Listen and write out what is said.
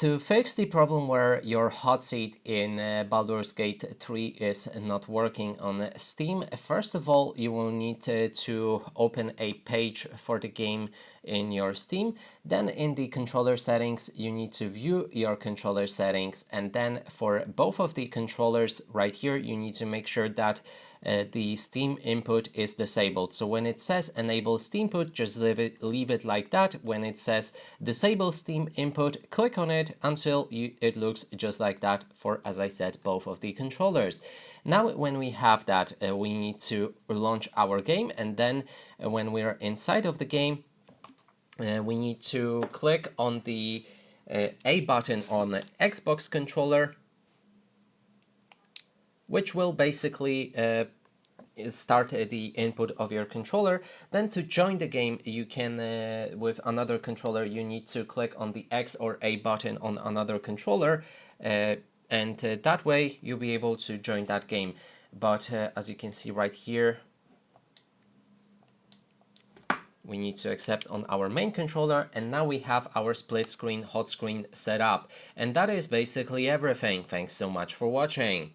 To fix the problem where your Hotseat in Baldur's Gate 3 is not working on Steam, first of all, you will need to open a page for the game in your Steam. Then in the controller settings, you need to view your controller settings. And then for both of the controllers right here, you need to make sure that the Steam input is disabled. So when it says enable Steam input, just leave it like that. When it says disable Steam input, click on it until it looks just like that for, as I said, both of the controllers. Now when we have that, we need to launch our game, and then when we're inside of the game, we need to click on the A button on the Xbox controller, which will basically start the input of your controller. Then to join the game, you can, with another controller, you need to click on the X or A button on another controller, and that way you'll be able to join that game. But as you can see right here, we need to accept on our main controller, and now we have our split screen hot screen set up. And that is basically everything. Thanks so much for watching.